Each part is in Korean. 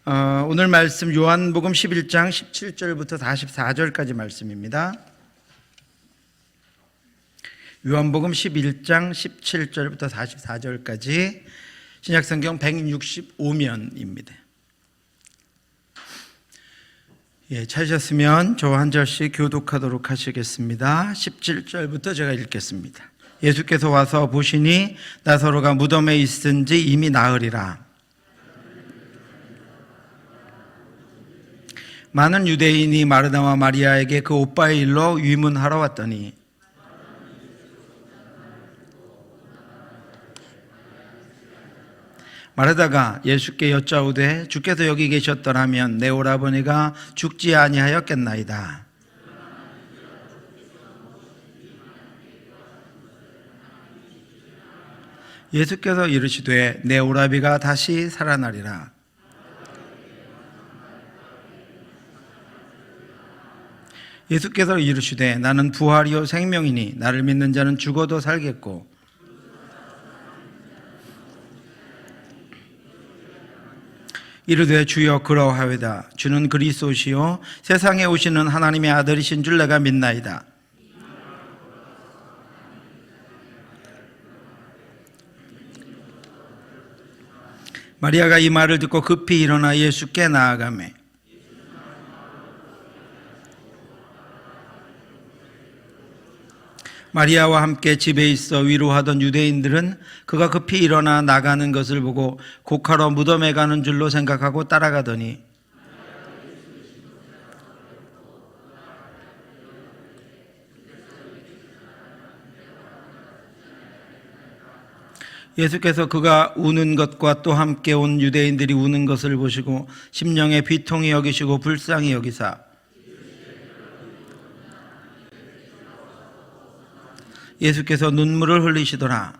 오늘 말씀 요한복음 11장 17절부터 44절까지 말씀입니다. 요한복음 11장 17절부터 44절까지 신약성경 165면입니다. 찾으셨으면 저 한 절씩 교독하도록 하시겠습니다. 17절부터 제가 읽겠습니다. 예수께서 와서 보시니 나사로가 무덤에 있은지 이미 나으리라. 많은 유대인이 마르다와 마리아에게 그 오빠의 일로 위문하러 왔더니 마르다가 예수께 여짜오되 주께서 여기 계셨더라면 내 오라버니가 죽지 아니하였겠나이다. 예수께서 이르시되 내 오라비가 다시 살아나리라. 예수께서 이르시되 나는 부활이요 생명이니 나를 믿는 자는 죽어도 살겠고 이르되 주여 그러하외다. 주는 그리스도시요 세상에 오시는 하나님의 아들이신 줄 내가 믿나이다. 마리아가 이 말을 듣고 급히 일어나 예수께 나아가매 마리아와 함께 집에 있어 위로하던 유대인들은 그가 급히 일어나 나가는 것을 보고 곡하러 무덤에 가는 줄로 생각하고 따라가더니 예수께서 그가 우는 것과 또 함께 온 유대인들이 우는 것을 보시고 심령에 비통히 여기시고 불쌍히 여기사 예수께서 눈물을 흘리시더라.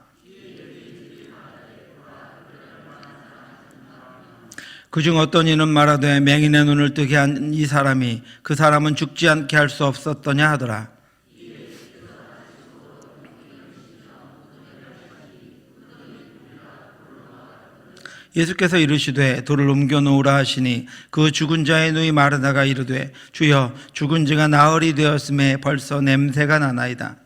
그중 어떤 이는 말하되 맹인의 눈을 뜨게 한 이 사람이 그 사람은 죽지 않게 할 수 없었더냐 하더라. 예수께서 이르시되 돌을 옮겨 놓으라 하시니 그 죽은 자의 누이 마르다가 이르되 주여 죽은 지가 나흘이 되었음에 벌써 냄새가 나나이다.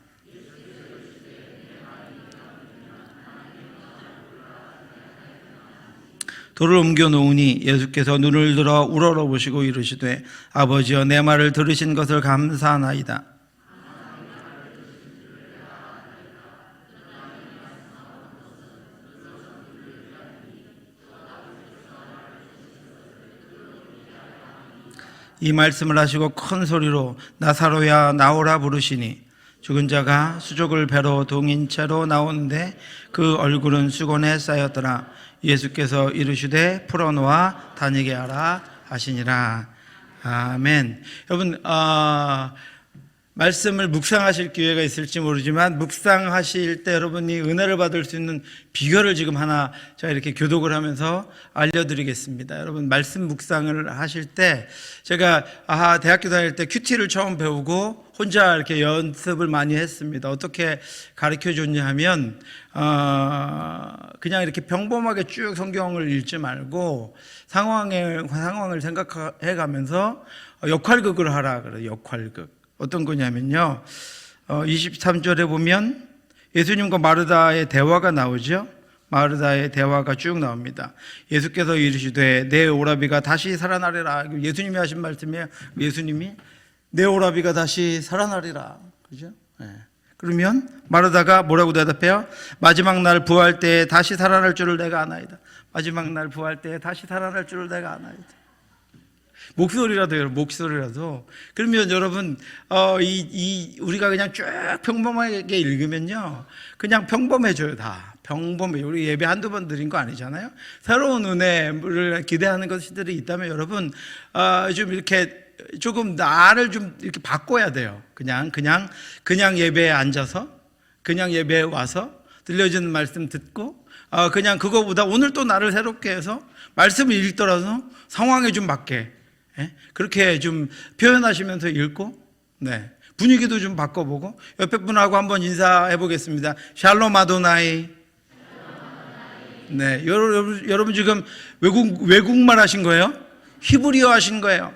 돌을 옮겨 놓으니 예수께서 눈을 들어 우러러보시고 이르시되 아버지여 내 말을 들으신 것을 감사하나이다. 이 말씀을 하시고 큰 소리로 나사로야 나오라 부르시니 죽은 자가 수족을 배로 동인 채로 나오는데 그 얼굴은 수건에 쌓였더라. 예수께서 이르시되 풀어놓아 다니게 하라 하시니라. 아멘. 여러분 말씀을 묵상하실 기회가 있을지 모르지만 묵상하실 때 여러분이 은혜를 받을 수 있는 비결을 지금 하나 제가 이렇게 교독을 하면서 알려드리겠습니다. 여러분 말씀 묵상을 하실 때 제가 대학교 다닐 때 큐티를 처음 배우고 혼자 이렇게 연습을 많이 했습니다. 어떻게 가르쳐 줬냐 하면 그냥 이렇게 평범하게 쭉 성경을 읽지 말고 상황을 생각해 가면서 역할극을 하라 그래요. 역할극. 어떤 거냐면요. 23절에 보면 예수님과 마르다의 대화가 나오죠. 마르다의 대화가 쭉 나옵니다. 예수께서 이르시되 내 오라비가 다시 살아나리라. 예수님이 하신 말씀이에요. 예수님이 내 오라비가 다시 살아나리라. 그죠? 네. 그러면 마르다가 뭐라고 대답해요? 마지막 날 부활 때에 다시 살아날 줄을 내가 아나이다. 마지막 날 부활 때에 다시 살아날 줄을 내가 아나이다. 목소리라도. 그러면 여러분, 우리가 그냥 쭉 평범하게 읽으면요. 그냥 평범해져요, 다. 평범해. 우리 예배 한두 번 드린 거 아니잖아요. 새로운 은혜를 기대하는 것들이 있다면 여러분, 좀 이렇게 조금 나를 좀 이렇게 바꿔야 돼요. 그냥 예배에 앉아서, 그냥 예배에 와서, 들려주는 말씀 듣고, 그냥 그거보다 오늘 또 나를 새롭게 해서 말씀을 읽더라도 상황에 좀 맞게. 그렇게 좀 표현하시면서 읽고, 네. 분위기도 좀 바꿔보고, 옆에 분하고 한번 인사해 보겠습니다. 샬롬 아도나이. 네. 여러분 지금 외국말 하신 거예요? 히브리어 하신 거예요.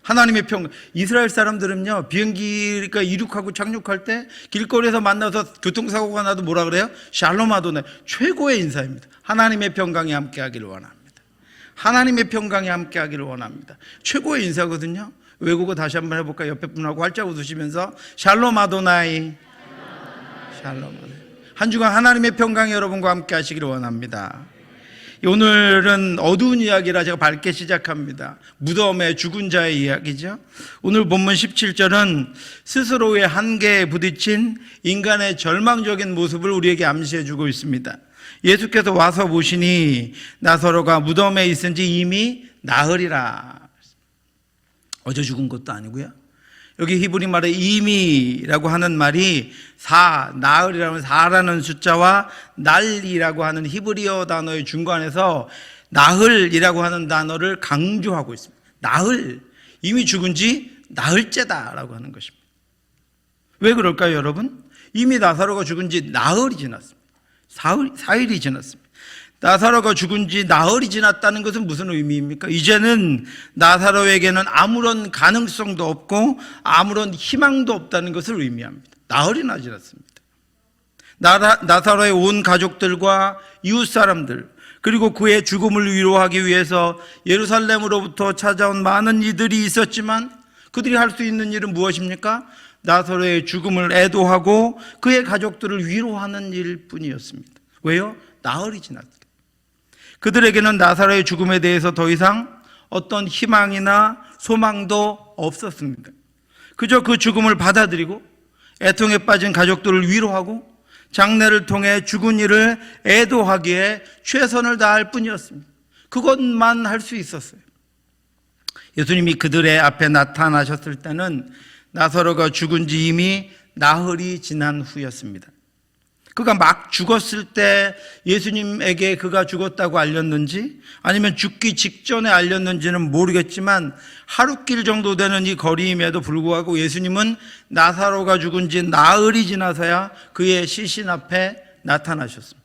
하나님의 평강. 이스라엘 사람들은요, 비행기가 이륙하고 착륙할 때 길거리에서 만나서 교통사고가 나도 뭐라 그래요? 샬롬 아도나이. 최고의 인사입니다. 하나님의 평강이 함께 하기를 원합니다. 하나님의 평강이 함께 하기를 원합니다. 최고의 인사거든요. 외국어 다시 한번 해볼까요? 옆에 분하고 활짝 웃으시면서 샬롬 아도나이. 샬롬 아도나이. 한 주간 하나님의 평강이 여러분과 함께 하시기를 원합니다. 오늘은 어두운 이야기라 제가 밝게 시작합니다. 무덤의 죽은 자의 이야기죠. 오늘 본문 17절은 스스로의 한계에 부딪힌 인간의 절망적인 모습을 우리에게 암시해 주고 있습니다. 예수께서 와서 보시니 나사로가 무덤에 있은지 이미 나흘이라. 어제 죽은 것도 아니고요. 여기 히브리 말에 이미라고 하는 말이 나흘이라는 4라는 숫자와 날이라고 하는 히브리어 단어의 중간에서 나흘이라고 하는 단어를 강조하고 있습니다. 나흘, 이미 죽은 지 나흘째다라고 하는 것입니다. 왜 그럴까요, 여러분? 이미 나사로가 죽은 지 나흘이 지났습니다. 4일이 지났습니다. 나사로가 죽은 지 나흘이 지났다는 것은 무슨 의미입니까? 이제는 나사로에게는 아무런 가능성도 없고 아무런 희망도 없다는 것을 의미합니다. 나흘이나 지났습니다. 나사로의 온 가족들과 이웃 사람들, 그리고 그의 죽음을 위로하기 위해서 예루살렘으로부터 찾아온 많은 이들이 있었지만 그들이 할 수 있는 일은 무엇입니까? 나사로의 죽음을 애도하고 그의 가족들을 위로하는 일뿐이었습니다. 왜요? 나흘이 지났습니다. 그들에게는 나사로의 죽음에 대해서 더 이상 어떤 희망이나 소망도 없었습니다. 그저 그 죽음을 받아들이고 애통에 빠진 가족들을 위로하고 장례를 통해 죽은 이를 애도하기에 최선을 다할 뿐이었습니다. 그것만 할 수 있었어요. 예수님이 그들의 앞에 나타나셨을 때는 나사로가 죽은 지 이미 나흘이 지난 후였습니다. 그가 막 죽었을 때 예수님에게 그가 죽었다고 알렸는지 아니면 죽기 직전에 알렸는지는 모르겠지만 하루길 정도 되는 이 거리임에도 불구하고 예수님은 나사로가 죽은 지 나흘이 지나서야 그의 시신 앞에 나타나셨습니다.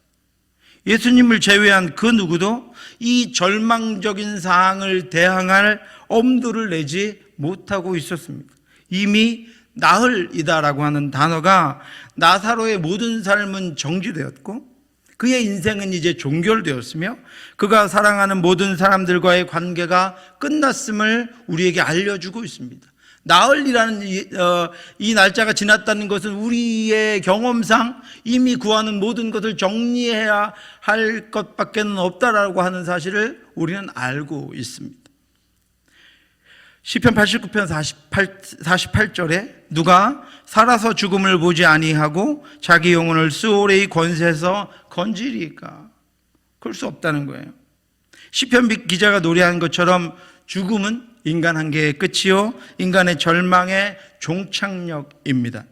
예수님을 제외한 그 누구도 이 절망적인 상황을 대항할 엄두를 내지 못하고 있었습니다. 이미 나흘이다라고 하는 단어가 나사로의 모든 삶은 정지되었고 그의 인생은 이제 종결되었으며 그가 사랑하는 모든 사람들과의 관계가 끝났음을 우리에게 알려주고 있습니다. 나흘이라는 이 날짜가 지났다는 것은 우리의 경험상 이미 구하는 모든 것을 정리해야 할 것밖에 없다라고 하는 사실을 우리는 알고 있습니다. 시편 89편 48절에 누가 살아서 죽음을 보지 아니하고 자기 영혼을 수월의 권세에서 건지리까? 그럴 수 없다는 거예요. 시편 기자가 노래한 것처럼 죽음은 인간 한계의 끝이요 인간의 절망의 종착역입니다.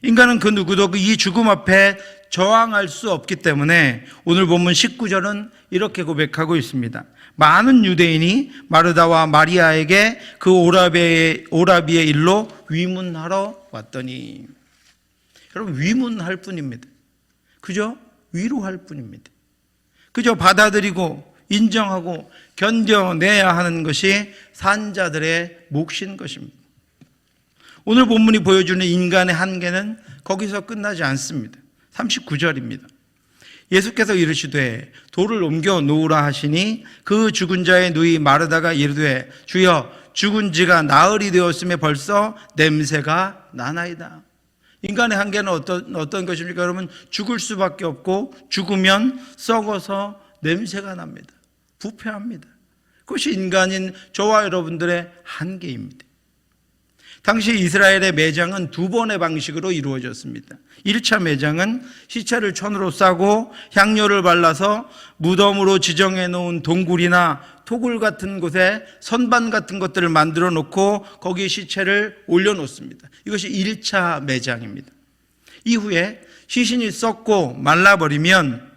인간은 그 누구도 이 죽음 앞에 저항할 수 없기 때문에 오늘 본문 19절은 이렇게 고백하고 있습니다. 많은 유대인이 마르다와 마리아에게 그 오라비의 일로 위문하러 왔더니, 여러분, 위문할 뿐입니다. 그저 위로할 뿐입니다. 그저 받아들이고 인정하고 견뎌내야 하는 것이 산자들의 몫인 것입니다. 오늘 본문이 보여주는 인간의 한계는 거기서 끝나지 않습니다. 39절입니다. 예수께서 이르시되 돌을 옮겨 놓으라 하시니 그 죽은 자의 누이 마르다가 이르되 주여 죽은 지가 나흘이 되었음에 벌써 냄새가 나나이다. 인간의 한계는 어떤 것입니까? 여러분, 죽을 수밖에 없고 죽으면 썩어서 냄새가 납니다. 부패합니다. 그것이 인간인 저와 여러분들의 한계입니다. 당시 이스라엘의 매장은 두 번의 방식으로 이루어졌습니다. 1차 매장은 시체를 천으로 싸고 향료를 발라서 무덤으로 지정해 놓은 동굴이나 토굴 같은 곳에 선반 같은 것들을 만들어 놓고 거기에 시체를 올려놓습니다. 이것이 1차 매장입니다. 이후에 시신이 썩고 말라버리면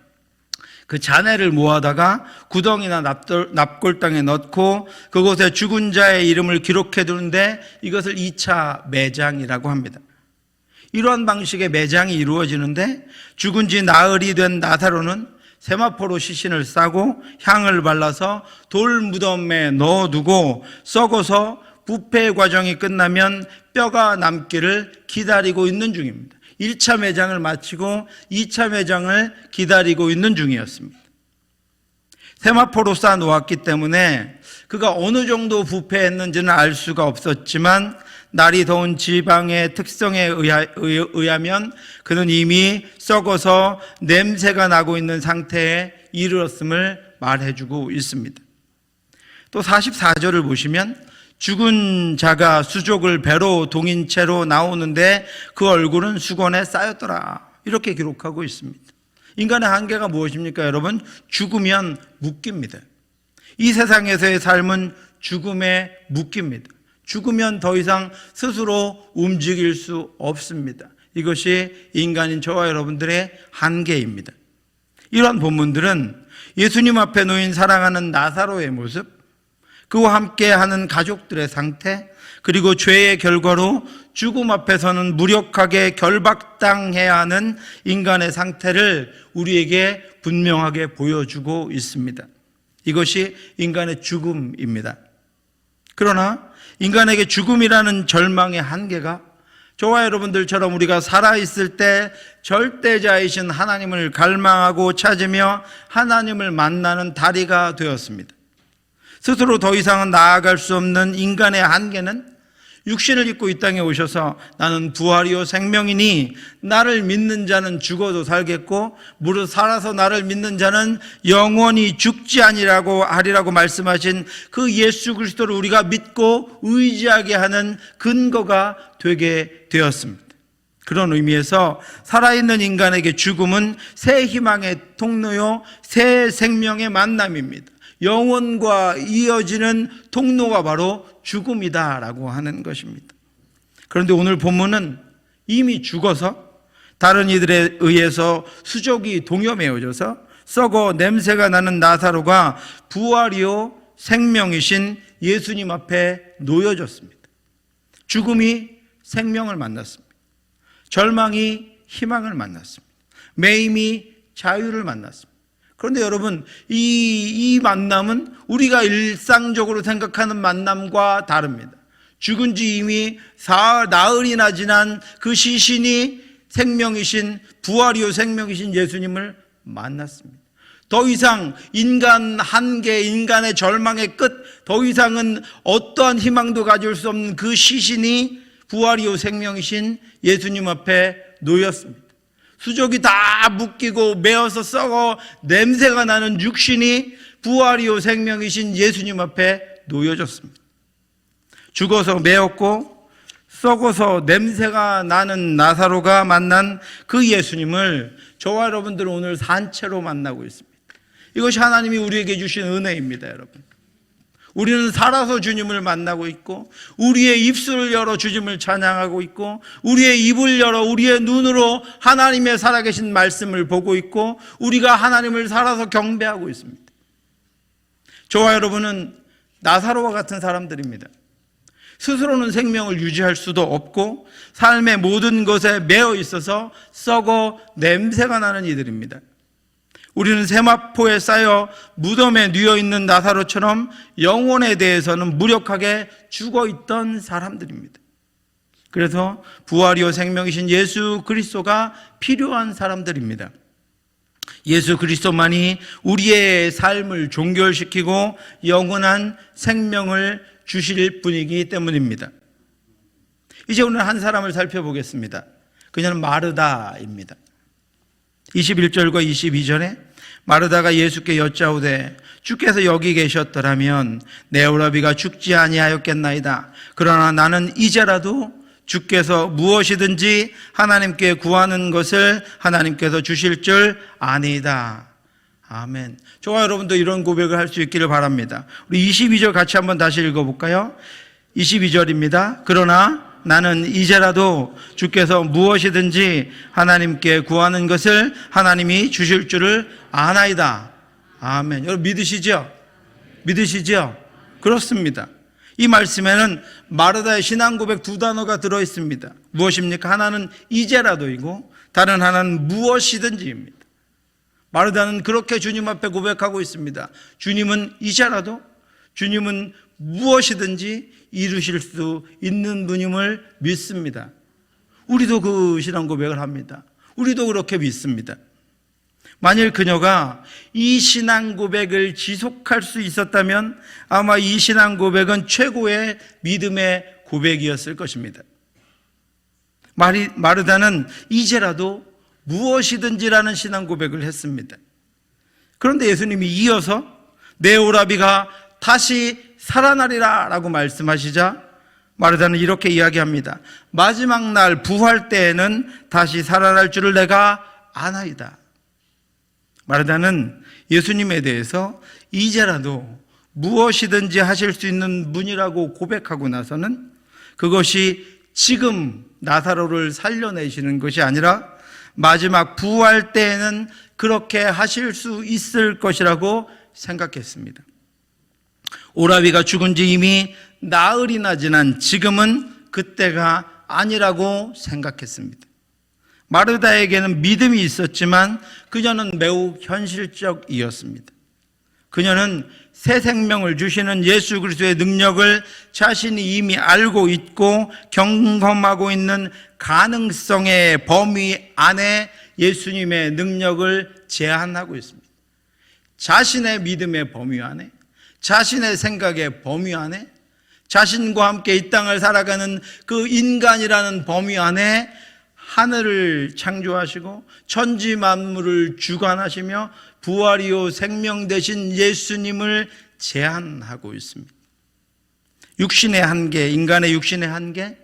그 잔해를 모아다가 구덩이나 납골당에 넣고 그곳에 죽은 자의 이름을 기록해 두는데 이것을 2차 매장이라고 합니다. 이러한 방식의 매장이 이루어지는데 죽은 지 나흘이 된 나사로는 세마포로 시신을 싸고 향을 발라서 돌 무덤에 넣어두고 썩어서 부패 과정이 끝나면 뼈가 남기를 기다리고 있는 중입니다. 1차 매장을 마치고 2차 매장을 기다리고 있는 중이었습니다. 세마포로 쌓아 놓았기 때문에 그가 어느 정도 부패했는지는 알 수가 없었지만 날이 더운 지방의 특성에 의하면 그는 이미 썩어서 냄새가 나고 있는 상태에 이르렀음을 말해주고 있습니다. 또 44절을 보시면 죽은 자가 수족을 배로 동인 채로 나오는데 그 얼굴은 수건에 쌓였더라, 이렇게 기록하고 있습니다. 인간의 한계가 무엇입니까, 여러분? 죽으면 묶입니다. 이 세상에서의 삶은 죽음에 묶입니다. 죽으면 더 이상 스스로 움직일 수 없습니다. 이것이 인간인 저와 여러분들의 한계입니다. 이러한 본문들은 예수님 앞에 놓인 사랑하는 나사로의 모습, 그와 함께 하는 가족들의 상태, 그리고 죄의 결과로 죽음 앞에서는 무력하게 결박당해야 하는 인간의 상태를 우리에게 분명하게 보여주고 있습니다. 이것이 인간의 죽음입니다. 그러나 인간에게 죽음이라는 절망의 한계가 저와 여러분들처럼 우리가 살아있을 때 절대자이신 하나님을 갈망하고 찾으며 하나님을 만나는 다리가 되었습니다. 스스로 더 이상은 나아갈 수 없는 인간의 한계는 육신을 입고 이 땅에 오셔서 나는 부활이요 생명이니 나를 믿는 자는 죽어도 살겠고 무릇 살아서 나를 믿는 자는 영원히 죽지 아니라고 하리라고 말씀하신 그 예수 그리스도를 우리가 믿고 의지하게 하는 근거가 되게 되었습니다. 그런 의미에서 살아있는 인간에게 죽음은 새 희망의 통로요, 새 생명의 만남입니다. 영혼과 이어지는 통로가 바로 죽음이다라고 하는 것입니다. 그런데 오늘 본문은 이미 죽어서 다른 이들에 의해서 수족이 동여매어져서 썩어 냄새가 나는 나사로가 부활이요 생명이신 예수님 앞에 놓여졌습니다. 죽음이 생명을 만났습니다. 절망이 희망을 만났습니다. 매임이 자유를 만났습니다. 그런데 여러분, 이 만남은 우리가 일상적으로 생각하는 만남과 다릅니다. 죽은 지 이미 나흘이나 지난 그 시신이 생명이신 부활이요 생명이신 예수님을 만났습니다. 더 이상 인간 한계, 인간의 절망의 끝, 더 이상은 어떠한 희망도 가질 수 없는 그 시신이 부활이요 생명이신 예수님 앞에 놓였습니다. 수족이 다 묶이고 메어서 썩어 냄새가 나는 육신이 부활이요 생명이신 예수님 앞에 놓여졌습니다. 죽어서 메었고 썩어서 냄새가 나는 나사로가 만난 그 예수님을 저와 여러분들은 오늘 산채로 만나고 있습니다. 이것이 하나님이 우리에게 주신 은혜입니다, 여러분. 우리는 살아서 주님을 만나고 있고 우리의 입술을 열어 주님을 찬양하고 있고 우리의 입을 열어 우리의 눈으로 하나님의 살아계신 말씀을 보고 있고 우리가 하나님을 살아서 경배하고 있습니다. 저와 여러분은 나사로와 같은 사람들입니다. 스스로는 생명을 유지할 수도 없고 삶의 모든 것에 매여 있어서 썩어 냄새가 나는 이들입니다. 우리는 세마포에 쌓여 무덤에 뉘어있는 나사로처럼 영혼에 대해서는 무력하게 죽어있던 사람들입니다. 그래서 부활이요 생명이신 예수 그리스도가 필요한 사람들입니다. 예수 그리스도만이 우리의 삶을 종결시키고 영원한 생명을 주실 분이기 때문입니다. 이제 오늘 한 사람을 살펴보겠습니다. 그녀는 마르다입니다. 21절과 22절에 마르다가 예수께 여짜오되 주께서 여기 계셨더라면 내 오라비가 죽지 아니하였겠나이다. 그러나 나는 이제라도 주께서 무엇이든지 하나님께 구하는 것을 하나님께서 주실 줄 아니이다. 아멘. 저와 여러분도 이런 고백을 할 수 있기를 바랍니다. 우리 22절 같이 한번 다시 읽어볼까요? 22절입니다. 그러나 나는 이제라도 주께서 무엇이든지 하나님께 구하는 것을 하나님이 주실 줄을 아나이다. 아멘. 여러분 믿으시죠? 믿으시죠? 그렇습니다. 이 말씀에는 마르다의 신앙 고백 두 단어가 들어있습니다. 무엇입니까? 하나는 이제라도이고 다른 하나는 무엇이든지입니다. 마르다는 그렇게 주님 앞에 고백하고 있습니다. 주님은 이제라도, 주님은 무엇이든지 이루실 수 있는 분임을 믿습니다. 우리도 그 신앙 고백을 합니다. 우리도 그렇게 믿습니다. 만일 그녀가 이 신앙 고백을 지속할 수 있었다면 아마 이 신앙 고백은 최고의 믿음의 고백이었을 것입니다. 마르다는 이제라도 무엇이든지라는 신앙 고백을 했습니다. 그런데 예수님이 이어서 내 오라비가 다시 살아나리라 라고 말씀하시자 마르다는 이렇게 이야기합니다. 마지막 날 부활 때에는 다시 살아날 줄을 내가 아나이다. 마르다는 예수님에 대해서 이제라도 무엇이든지 하실 수 있는 분이라고 고백하고 나서는 그것이 지금 나사로를 살려내시는 것이 아니라 마지막 부활 때에는 그렇게 하실 수 있을 것이라고 생각했습니다. 오라비가 죽은 지 이미 나흘이나 지난 지금은 그때가 아니라고 생각했습니다. 마르다에게는 믿음이 있었지만 그녀는 매우 현실적이었습니다. 그녀는 새 생명을 주시는 예수 그리스도의 능력을 자신이 이미 알고 있고 경험하고 있는 가능성의 범위 안에 예수님의 능력을 제한하고 있습니다. 자신의 믿음의 범위 안에, 자신의 생각의 범위 안에, 자신과 함께 이 땅을 살아가는 그 인간이라는 범위 안에 하늘을 창조하시고 천지 만물을 주관하시며 부활이요 생명 되신 예수님을 제한하고 있습니다. 육신의 한계, 인간의 육신의 한계,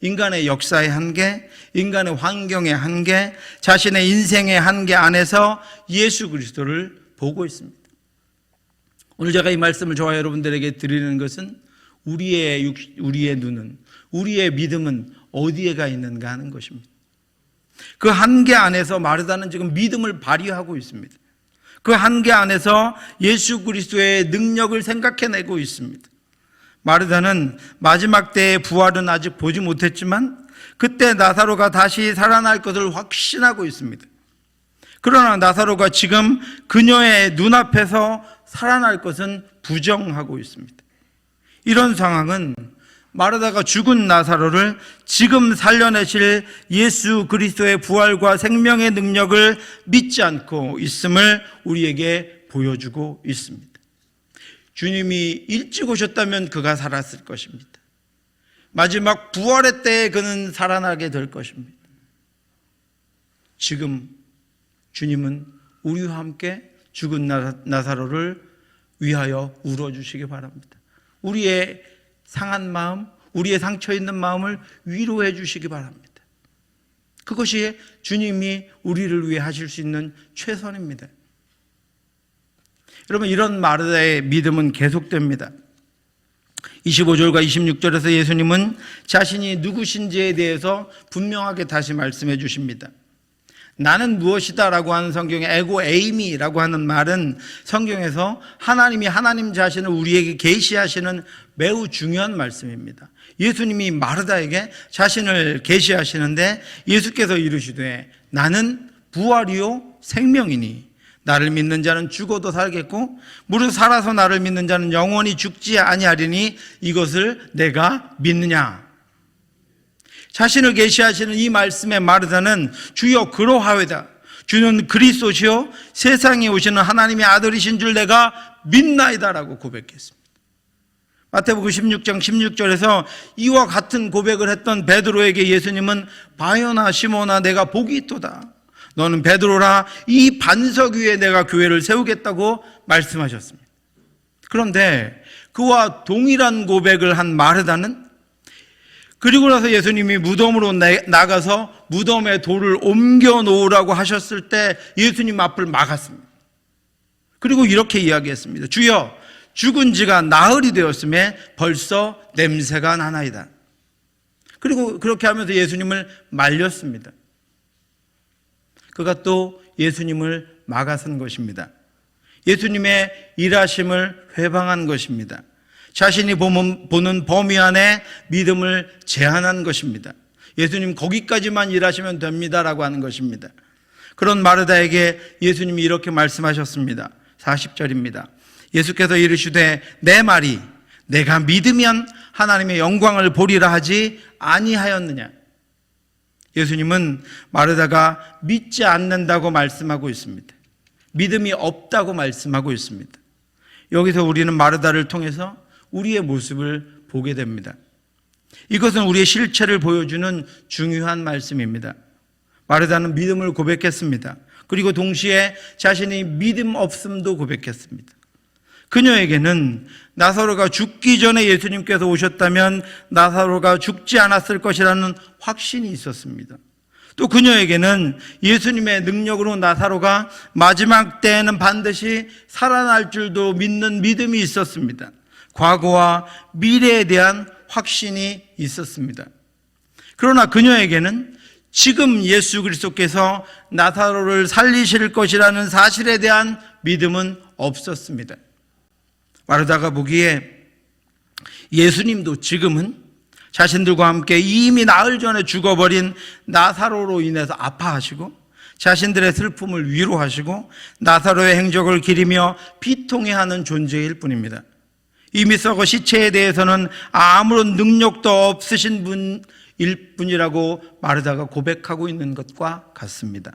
인간의 역사의 한계, 인간의 환경의 한계, 자신의 인생의 한계 안에서 예수 그리스도를 보고 있습니다. 오늘 제가 이 말씀을 저와 여러분들에게 드리는 것은 우리의 눈은, 우리의 믿음은 어디에가 있는가 하는 것입니다. 그 한계 안에서 마르다는 지금 믿음을 발휘하고 있습니다. 그 한계 안에서 예수 그리스도의 능력을 생각해내고 있습니다. 마르다는 마지막 때의 부활은 아직 보지 못했지만 그때 나사로가 다시 살아날 것을 확신하고 있습니다. 그러나 나사로가 지금 그녀의 눈앞에서 살아날 것은 부정하고 있습니다. 이런 상황은 마르다가 죽은 나사로를 지금 살려내실 예수 그리스도의 부활과 생명의 능력을 믿지 않고 있음을 우리에게 보여주고 있습니다. 주님이 일찍 오셨다면 그가 살았을 것입니다. 마지막 부활의 때에 그는 살아나게 될 것입니다. 지금 주님은 우리와 함께 죽은 나사로를 위하여 울어주시기 바랍니다. 우리의 상한 마음, 우리의 상처 있는 마음을 위로해 주시기 바랍니다. 그것이 주님이 우리를 위해 하실 수 있는 최선입니다. 여러분, 이런 마르다의 믿음은 계속됩니다. 25절과 26절에서 예수님은 자신이 누구신지에 대해서 분명하게 다시 말씀해 주십니다. 나는 무엇이다 라고 하는 성경의 에고 에이미라고 하는 말은 성경에서 하나님이 하나님 자신을 우리에게 계시하시는 매우 중요한 말씀입니다. 예수님이 마르다에게 자신을 계시하시는데 예수께서 이르시되 나는 부활이요 생명이니 나를 믿는 자는 죽어도 살겠고 무릇 살아서 나를 믿는 자는 영원히 죽지 아니하리니 이것을 내가 믿느냐. 자신을 계시하시는 이 말씀의 마르다는 주여 그러하외다. 주는 그리스도시요 세상에 오시는 하나님의 아들이신 줄 내가 믿나이다라고 고백했습니다. 마태복음 16장 16절에서 이와 같은 고백을 했던 베드로에게 예수님은 바요나 시몬아 내가 복이 있도다. 너는 베드로라 이 반석 위에 내가 교회를 세우겠다고 말씀하셨습니다. 그런데 그와 동일한 고백을 한 마르다는 그리고 나서 예수님이 무덤으로 나가서 무덤에 돌을 옮겨 놓으라고 하셨을 때 예수님 앞을 막았습니다. 그리고 이렇게 이야기했습니다. 주여 죽은 지가 나흘이 되었음에 벌써 냄새가 나나이다. 그리고 그렇게 하면서 예수님을 말렸습니다. 그가 또 예수님을 막아선 것입니다. 예수님의 일하심을 회방한 것입니다. 자신이 보는 범위 안에 믿음을 제한한 것입니다. 예수님 거기까지만 일하시면 됩니다라고 하는 것입니다. 그런 마르다에게 예수님이 이렇게 말씀하셨습니다. 40절입니다. 예수께서 이르시되 내 말이 내가 믿으면 하나님의 영광을 보리라 하지 아니하였느냐. 예수님은 마르다가 믿지 않는다고 말씀하고 있습니다. 믿음이 없다고 말씀하고 있습니다. 여기서 우리는 마르다를 통해서 우리의 모습을 보게 됩니다. 이것은 우리의 실체를 보여주는 중요한 말씀입니다. 마르다는 믿음을 고백했습니다. 그리고 동시에 자신이 믿음 없음도 고백했습니다. 그녀에게는 나사로가 죽기 전에 예수님께서 오셨다면 나사로가 죽지 않았을 것이라는 확신이 있었습니다. 또 그녀에게는 예수님의 능력으로 나사로가 마지막 때에는 반드시 살아날 줄도 믿는 믿음이 있었습니다. 과거와 미래에 대한 확신이 있었습니다. 그러나 그녀에게는 지금 예수 그리스도께서 나사로를 살리실 것이라는 사실에 대한 믿음은 없었습니다. 마르다가 보기에 예수님도 지금은 자신들과 함께 이미 나흘 전에 죽어버린 나사로로 인해서 아파하시고 자신들의 슬픔을 위로하시고 나사로의 행적을 기리며 비통해하는 존재일 뿐입니다. 이미 썩어 시체에 대해서는 아무런 능력도 없으신 분일 뿐이라고 마르다가 고백하고 있는 것과 같습니다.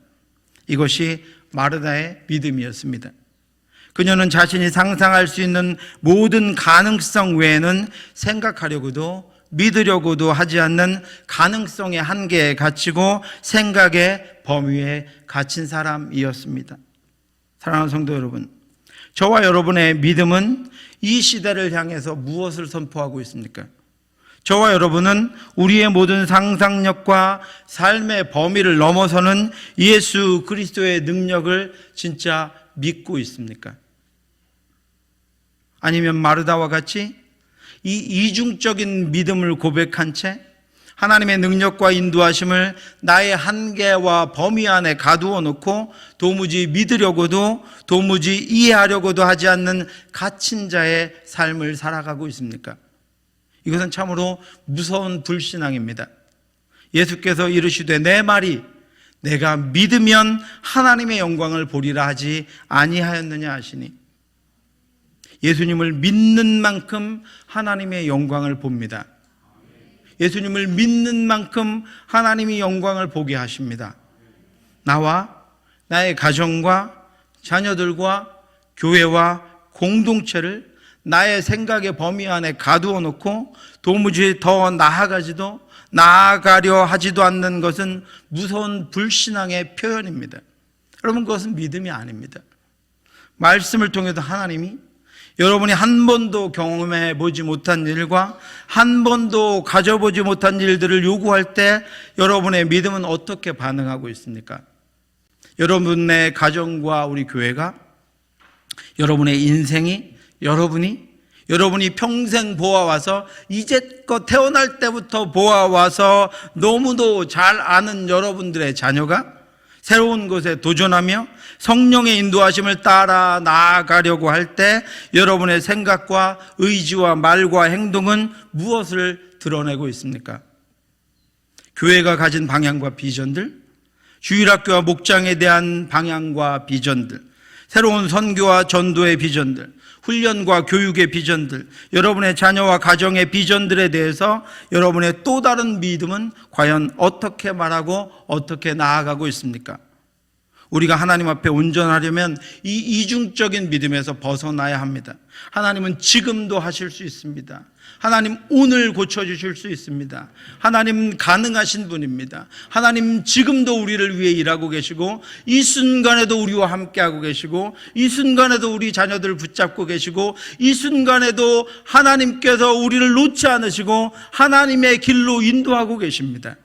이것이 마르다의 믿음이었습니다. 그녀는 자신이 상상할 수 있는 모든 가능성 외에는 생각하려고도 믿으려고도 하지 않는 가능성의 한계에 갇히고 생각의 범위에 갇힌 사람이었습니다. 사랑하는 성도 여러분, 저와 여러분의 믿음은 이 시대를 향해서 무엇을 선포하고 있습니까? 저와 여러분은 우리의 모든 상상력과 삶의 범위를 넘어서는 예수 그리스도의 능력을 진짜 믿고 있습니까? 아니면 마르다와 같이 이 이중적인 믿음을 고백한 채 하나님의 능력과 인도하심을 나의 한계와 범위 안에 가두어 놓고 도무지 믿으려고도 도무지 이해하려고도 하지 않는 갇힌 자의 삶을 살아가고 있습니까? 이것은 참으로 무서운 불신앙입니다. 예수께서 이르시되 내 말이 내가 믿으면 하나님의 영광을 보리라 하지 아니하였느냐 하시니, 예수님을 믿는 만큼 하나님의 영광을 봅니다. 예수님을 믿는 만큼 하나님이 영광을 보게 하십니다. 나와 나의 가정과 자녀들과 교회와 공동체를 나의 생각의 범위 안에 가두어 놓고 도무지 더 나아가려 하지도 않는 것은 무서운 불신앙의 표현입니다. 여러분, 그것은 믿음이 아닙니다. 말씀을 통해서 하나님이 여러분이 한 번도 경험해 보지 못한 일과 한 번도 가져보지 못한 일들을 요구할 때 여러분의 믿음은 어떻게 반응하고 있습니까? 여러분의 가정과 우리 교회가, 여러분의 인생이, 여러분이 평생 보아와서 이제껏 태어날 때부터 보아와서 너무도 잘 아는 여러분들의 자녀가 새로운 것에 도전하며 성령의 인도하심을 따라 나아가려고 할 때 여러분의 생각과 의지와 말과 행동은 무엇을 드러내고 있습니까? 교회가 가진 방향과 비전들, 주일학교와 목장에 대한 방향과 비전들, 새로운 선교와 전도의 비전들, 훈련과 교육의 비전들, 여러분의 자녀와 가정의 비전들에 대해서 여러분의 또 다른 믿음은 과연 어떻게 말하고 어떻게 나아가고 있습니까? 우리가 하나님 앞에 온전하려면 이 이중적인 믿음에서 벗어나야 합니다. 하나님은 지금도 하실 수 있습니다. 하나님 오늘 고쳐주실 수 있습니다. 하나님 가능하신 분입니다. 하나님 지금도 우리를 위해 일하고 계시고 이 순간에도 우리와 함께하고 계시고 이 순간에도 우리 자녀들을 붙잡고 계시고 이 순간에도 하나님께서 우리를 놓지 않으시고 하나님의 길로 인도하고 계십니다.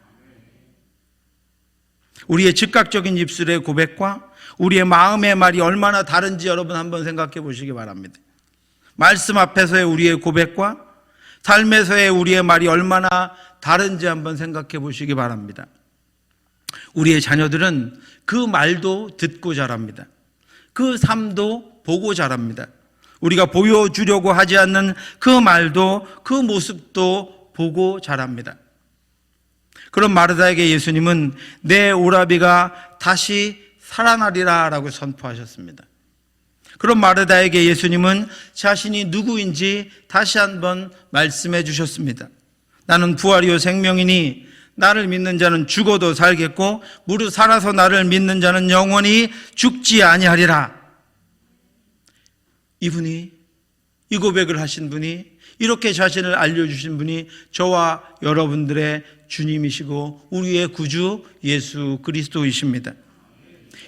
우리의 즉각적인 입술의 고백과 우리의 마음의 말이 얼마나 다른지 여러분 한번 생각해 보시기 바랍니다. 말씀 앞에서의 우리의 고백과 삶에서의 우리의 말이 얼마나 다른지 한번 생각해 보시기 바랍니다. 우리의 자녀들은 그 말도 듣고 자랍니다. 그 삶도 보고 자랍니다. 우리가 보여주려고 하지 않는 그 말도 그 모습도 보고 자랍니다. 그런 마르다에게 예수님은 내 오라비가 다시 살아나리라 라고 선포하셨습니다. 그럼 마르다에게 예수님은 자신이 누구인지 다시 한번 말씀해 주셨습니다. 나는 부활이요 생명이니 나를 믿는 자는 죽어도 살겠고 무릇 살아서 나를 믿는 자는 영원히 죽지 아니하리라. 이분이, 이 고백을 하신 분이, 이렇게 자신을 알려주신 분이 저와 여러분들의 주님이시고 우리의 구주 예수 그리스도이십니다.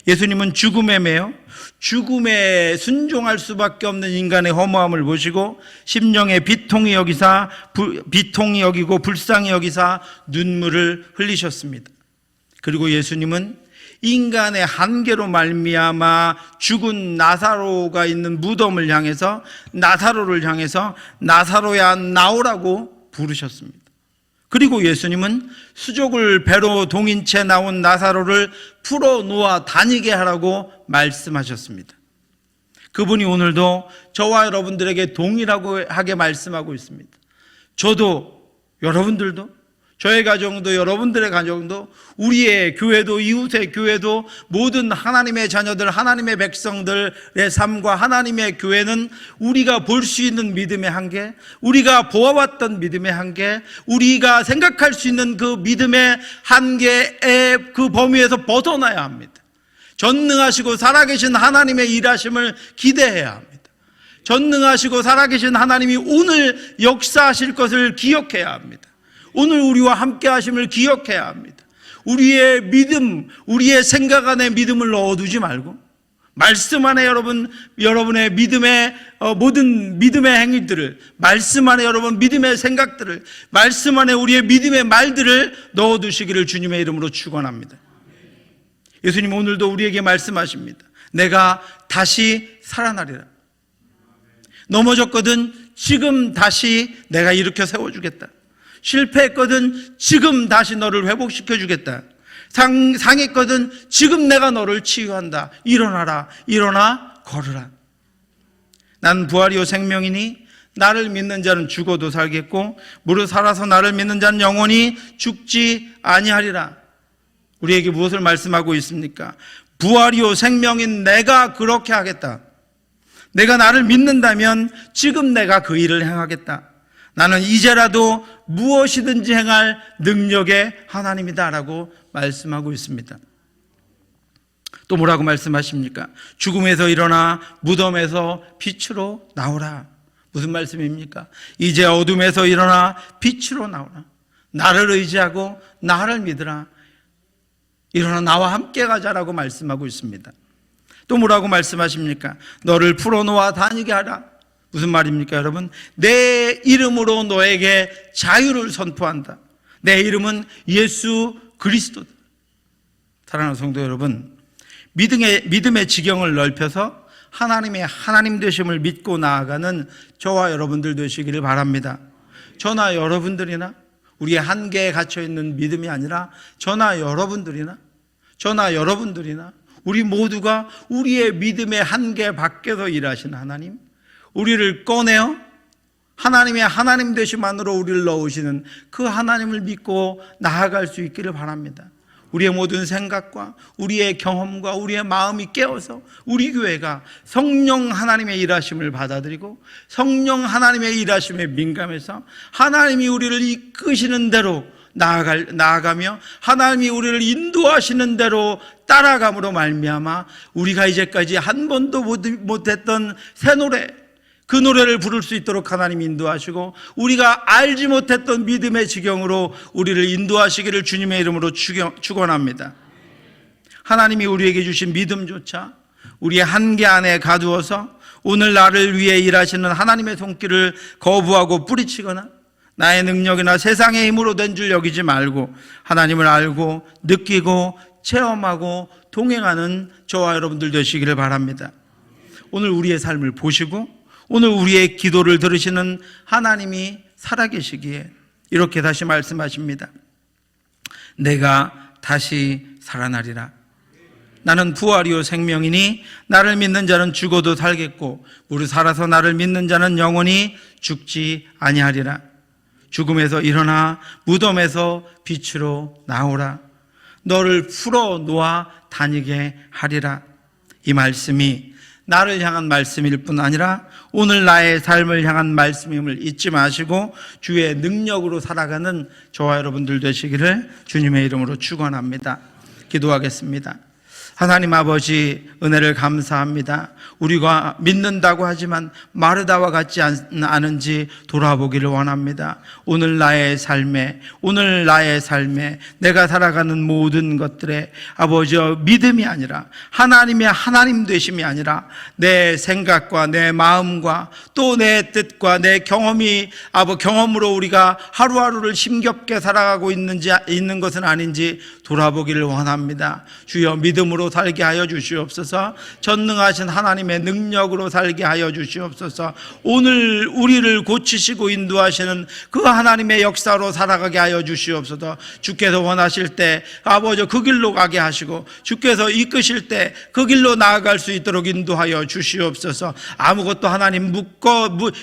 예수님은 죽음에 매여 죽음에 순종할 수밖에 없는 인간의 허무함을 보시고 심령에 비통히 여기고 불쌍히 여기사 눈물을 흘리셨습니다. 그리고 예수님은 인간의 한계로 말미암아 죽은 나사로가 있는 무덤을 향해서 나사로야 나오라고 부르셨습니다. 그리고 예수님은 수족을 배로 동인 채 나온 나사로를 풀어놓아 다니게 하라고 말씀하셨습니다. 그분이 오늘도 저와 여러분들에게 동일하게 말씀하고 있습니다. 저도, 여러분들도, 저의 가정도, 여러분들의 가정도, 우리의 교회도, 이웃의 교회도, 모든 하나님의 자녀들, 하나님의 백성들의 삶과 하나님의 교회는 우리가 볼 수 있는 믿음의 한계, 우리가 보아왔던 믿음의 한계, 우리가 생각할 수 있는 그 믿음의 한계의 그 범위에서 벗어나야 합니다. 전능하시고 살아계신 하나님의 일하심을 기대해야 합니다. 전능하시고 살아계신 하나님이 오늘 역사하실 것을 기억해야 합니다. 오늘 우리와 함께 하심을 기억해야 합니다. 우리의 믿음, 우리의 생각 안에 믿음을 넣어두지 말고 말씀 안에 여러분의 믿음의 모든 믿음의 행위들을, 말씀 안에 여러분 믿음의 생각들을, 말씀 안에 우리의 믿음의 말들을 넣어두시기를 주님의 이름으로 축원합니다. 예수님 오늘도 우리에게 말씀하십니다. 내가 다시 살아나리라. 넘어졌거든 지금 다시 내가 일으켜 세워주겠다. 실패했거든 지금 다시 너를 회복시켜 주겠다. 상했거든 지금 내가 너를 치유한다. 일어나라, 일어나 걸으라. 난 부활이요 생명이니 나를 믿는 자는 죽어도 살겠고 무릇 살아서 나를 믿는 자는 영원히 죽지 아니하리라. 우리에게 무엇을 말씀하고 있습니까? 부활이요 생명인 내가 그렇게 하겠다. 내가 나를 믿는다면 지금 내가 그 일을 행하겠다. 나는 이제라도 무엇이든지 행할 능력의 하나님이다라고 말씀하고 있습니다. 또 뭐라고 말씀하십니까? 죽음에서 일어나 무덤에서 빛으로 나오라. 무슨 말씀입니까? 이제 어둠에서 일어나 빛으로 나오라. 나를 의지하고 나를 믿으라. 일어나 나와 함께 가자라고 말씀하고 있습니다. 또 뭐라고 말씀하십니까? 너를 풀어놓아 다니게 하라. 무슨 말입니까, 여러분? 내 이름으로 너에게 자유를 선포한다. 내 이름은 예수 그리스도다. 사랑하는 성도 여러분, 믿음의 지경을 넓혀서 하나님의 하나님 되심을 믿고 나아가는 저와 여러분들 되시기를 바랍니다. 저나 여러분들이나 우리의 한계에 갇혀있는 믿음이 아니라 저나 여러분들이나 우리 모두가 우리의 믿음의 한계 밖에서 일하신 하나님, 우리를 꺼내어 하나님의 하나님 되심만으로 우리를 넣으시는 그 하나님을 믿고 나아갈 수 있기를 바랍니다. 우리의 모든 생각과 우리의 경험과 우리의 마음이 깨어서 우리 교회가 성령 하나님의 일하심을 받아들이고 성령 하나님의 일하심에 민감해서 하나님이 우리를 이끄시는 대로 나아가며 하나님이 우리를 인도하시는 대로 따라감으로 말미암아 우리가 이제까지 한 번도 못했던 새 노래, 그 노래를 부를 수 있도록 하나님이 인도하시고 우리가 알지 못했던 믿음의 지경으로 우리를 인도하시기를 주님의 이름으로 축원합니다. 하나님이 우리에게 주신 믿음조차 우리의 한계 안에 가두어서 오늘 나를 위해 일하시는 하나님의 손길을 거부하고 뿌리치거나 나의 능력이나 세상의 힘으로 된 줄 여기지 말고 하나님을 알고 느끼고 체험하고 동행하는 저와 여러분들 되시기를 바랍니다. 오늘 우리의 삶을 보시고 오늘 우리의 기도를 들으시는 하나님이 살아계시기에 이렇게 다시 말씀하십니다. 내가 다시 살아나리라. 나는 부활이요 생명이니 나를 믿는 자는 죽어도 살겠고 무릇 살아서 나를 믿는 자는 영원히 죽지 아니하리라. 죽음에서 일어나 무덤에서 빛으로 나오라. 너를 풀어 놓아 다니게 하리라. 이 말씀이 나를 향한 말씀일 뿐 아니라 오늘 나의 삶을 향한 말씀임을 잊지 마시고 주의 능력으로 살아가는 저와 여러분들 되시기를 주님의 이름으로 축원합니다. 기도하겠습니다. 하나님 아버지, 은혜를 감사합니다. 우리가 믿는다고 하지만 마르다와 같지 않은지 돌아보기를 원합니다. 오늘 나의 삶에 내가 살아가는 모든 것들에 아버지 믿음이 아니라 하나님의 하나님 되심이 아니라 내 생각과 내 마음과 또 내 뜻과 내 경험으로 우리가 하루하루를 힘겹게 살아가고 있는 것은 아닌지 돌아보기를 원합니다. 주여, 믿음으로 살게 하여 주시옵소서. 전능하신 하나님의 능력으로 살게 하여 주시옵소서. 오늘 우리를 고치시고 인도하시는 그 하나님의 역사로 살아가게 하여 주시옵소서. 주께서 원하실 때 아버지 그 길로 가게 하시고 주께서 이끄실 때 그 길로 나아갈 수 있도록 인도하여 주시옵소서. 아무것도 하나님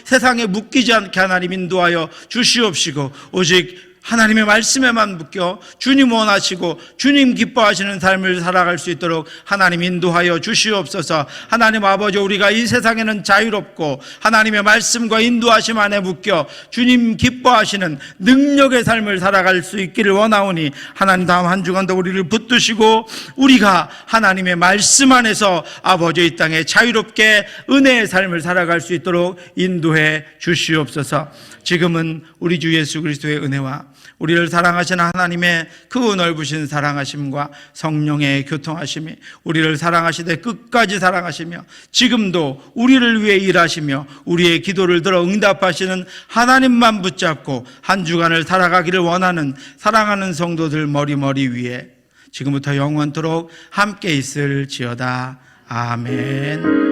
세상에 묶이지 않게 하나님 인도하여 주시옵시고 오직 하나님의 말씀에만 묶여 주님 원하시고 주님 기뻐하시는 삶을 살아갈 수 있도록 하나님 인도하여 주시옵소서. 하나님 아버지, 우리가 이 세상에는 자유롭고 하나님의 말씀과 인도하심 안에 묶여 주님 기뻐하시는 능력의 삶을 살아갈 수 있기를 원하오니 하나님 다음 한 주간도 우리를 붙드시고 우리가 하나님의 말씀 안에서 아버지 이 땅에 자유롭게 은혜의 삶을 살아갈 수 있도록 인도해 주시옵소서. 지금은 우리 주 예수 그리스도의 은혜와 우리를 사랑하시는 하나님의 그 넓으신 사랑하심과 성령의 교통하심이 우리를 사랑하시되 끝까지 사랑하시며 지금도 우리를 위해 일하시며 우리의 기도를 들어 응답하시는 하나님만 붙잡고 한 주간을 살아가기를 원하는 사랑하는 성도들 머리 위에 지금부터 영원토록 함께 있을지어다. 아멘.